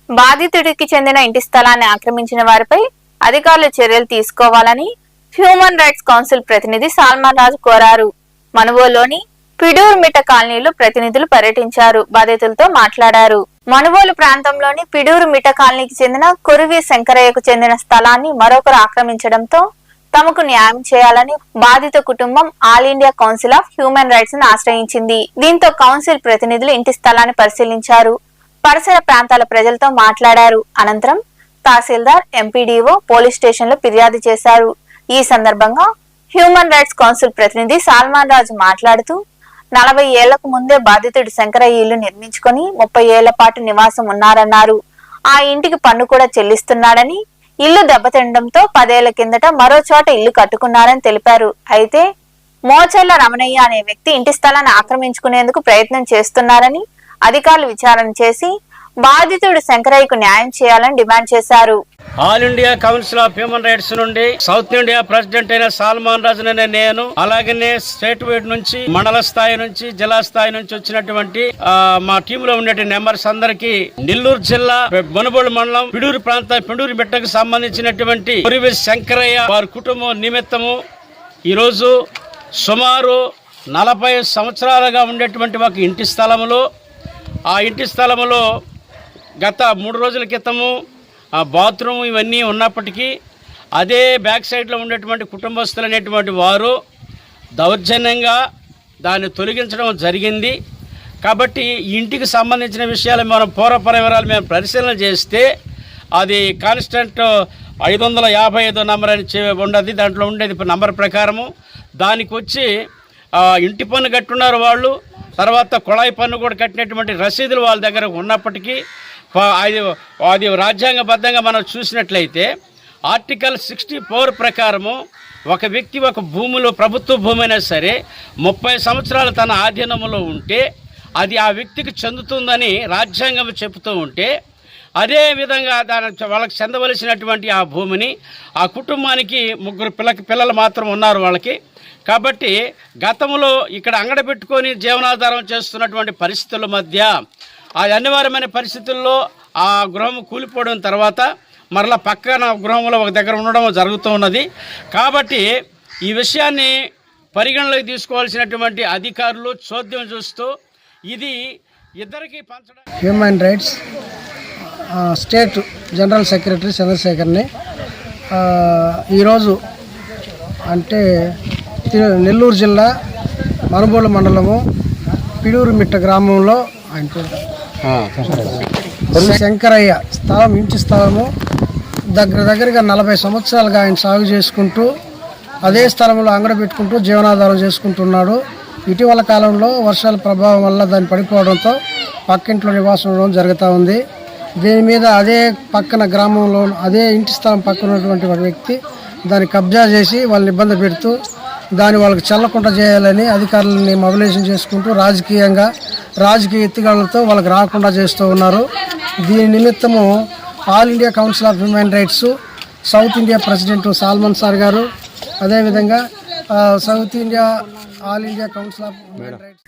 బాధితుడికి చెందిన ఇంటి స్థలాన్ని ఆక్రమించిన వారిపై అధికారులు చర్యలు తీసుకోవాలని హ్యూమన్ రైట్స్ కౌన్సిల్ ప్రతినిధి సల్మాన్ రాజు కోరారు. మనుబోలులోని పిడూరు మిట్ట కాలనీలో ప్రతినిధులు పర్యటించారు. బాధితులతో మాట్లాడారు. మనుబోలు ప్రాంతంలోని పిడూరు మిట్ట కాలనీకి చెందిన కొరివి శంకరయ్యకు చెందిన స్థలాన్ని మరొకరు ఆక్రమించడంతో తమకు న్యాయం చేయాలని బాధిత కుటుంబం all India council of human rights ను ఆశ్రయించింది. దీంతో కౌన్సిల్ ప్రతినిధులు ఇంటి స్థలాన్ని పరిశీలించారు. పరిసర ప్రాంతాల ప్రజలతో మాట్లాడారు. అనంతరం తహసీల్దార్, ఎంపీడీఓ, పోలీస్ స్టేషన్ లో ఫిర్యాదు చేశారు. ఈ సందర్భంగా హ్యూమన్ రైట్స్ కౌన్సిల్ ప్రతినిధి సల్మాన్ రాజు మాట్లాడుతూ 40 ఏళ్లకు ముందే బాధితుడు శంకరయ్య ఇల్లు నిర్మించుకొని 30 ఏళ్ల పాటు నివాసం ఉన్నారన్నారు. ఆ ఇంటికి పన్ను కూడా చెల్లిస్తున్నాడని, ఇల్లు దెబ్బతినడంతో 10 ఏళ్ల కిందట మరో చోట ఇల్లు కట్టుకున్నారని తెలిపారు. అయితే మోచెల్ల రమణయ్య అనే వ్యక్తి ఇంటి స్థలాన్ని ఆక్రమించుకునేందుకు ప్రయత్నం చేస్తున్నారని అధికారులు విచారణ చేసి బాధితుడు శంకరయ్యకు న్యాయం చేయాలని డిమాండ్ చేశారు. All India council of human rights నుండి సౌత్ ఇండియా ప్రెసిడెంట్ అయిన సల్మాన్ రాజు అనే నేను, అలాగనే స్టేట్ వైడ్ నుంచి, మండల స్థాయి నుంచి, జిల్లా స్థాయి నుంచి వచ్చినటువంటి మా టీమ్ లో ఉండే మెంబర్స్ అందరికి నెల్లూరు జిల్లా మనుబోలు మండలం పిడూరు పిడూరు బిట్టకు సంబంధించినటువంటి కొరివి శంకరయ్య వారి కుటుంబం నిమిత్తము ఈరోజు సుమారు 40 సంవత్సరాలుగా ఉండేటువంటి ఒక ఇంటి స్థలములో, ఆ ఇంటి స్థలములో గత 3 రోజుల క్రితము ఆ బాత్రూమ్ ఇవన్నీ ఉన్నప్పటికీ అదే బ్యాక్ సైడ్లో ఉండేటువంటి కుటుంబస్తులు అనేటువంటి వారు దౌర్జన్యంగా దాన్ని తొలగించడం జరిగింది. కాబట్టి ఇంటికి సంబంధించిన విషయాలు మనం పూర్వపర వివరాలు మేము పరిశీలన చేస్తే అది కాన్స్టెంట్ 555 నంబర్ అని ఉండదు. దాంట్లో ఉండేది నంబర్ ప్రకారము దానికి వచ్చి ఇంటి పన్ను కట్టున్నారు వాళ్ళు. తర్వాత కుళాయి పన్ను కూడా కట్టినటువంటి రసీదులు వాళ్ళ దగ్గర ఉన్నప్పటికీ అది రాజ్యాంగబద్ధంగా మనం చూసినట్లయితే ఆర్టికల్ 64 ప్రకారము ఒక వ్యక్తి ఒక భూమిలో, ప్రభుత్వ భూమి అయినా సరే 30 సంవత్సరాలు తన ఆధీనంలో ఉంటే అది ఆ వ్యక్తికి చెందుతుందని రాజ్యాంగం చెబుతూ ఉంటే, అదే విధంగా వాళ్ళకి చెందవలసినటువంటి ఆ భూమిని ఆ కుటుంబానికి 3 పిల్లలు మాత్రం ఉన్నారు వాళ్ళకి. కాబట్టి గతంలో ఇక్కడ అంగడి పెట్టుకొని జీవనాధారం చేస్తున్నటువంటి పరిస్థితుల మధ్య అది అనివార్యమైన పరిస్థితుల్లో ఆ గృహం కూలిపోవడం తర్వాత మరలా పక్కన గృహంలో ఒక దగ్గర ఉండడం జరుగుతూ ఉన్నది. కాబట్టి ఈ విషయాన్ని పరిగణలోకి తీసుకోవాల్సినటువంటి అధికారులు చోద్యం చూస్తూ ఇది ఇద్దరికి పంచడం. Human rights state general secretary చంద్రశేఖర్ని ఈరోజు అంటే నెల్లూరు జిల్లా మనుబోలు మండలము పిడూరు మిట్ట గ్రామంలో శంకరయ్య ఇంటి స్థలము దగ్గరగా 40 సంవత్సరాలుగా ఆయన సాగు చేసుకుంటూ అదే స్థలంలో అంగడి పెట్టుకుంటూ జీవనాధారం చేసుకుంటున్నాడు. ఇటీవల కాలంలో వర్షాల ప్రభావం వల్ల దాన్ని పడిపోవడంతో పక్కింట్లో నివాసం ఉండడం జరుగుతూ ఉంది. దీని మీద అదే పక్కన గ్రామంలో అదే ఇంటి స్థలం పక్కన ఉన్నటువంటి ఒక వ్యక్తి దాన్ని కబ్జా చేసి వాళ్ళని ఇబ్బంది పెడుతూ దాన్ని వాళ్ళకి చెల్లకుండా చేయాలని అధికారులని మొబిలైజేషన్ చేసుకుంటూ రాజకీయ ఎత్తుగడలతో వాళ్ళకి రాకుండా చేస్తూ ఉన్నారు. దీని నిమిత్తము all India council of human rights south India president Salman sir గారు, అదేవిధంగా all India council of human rights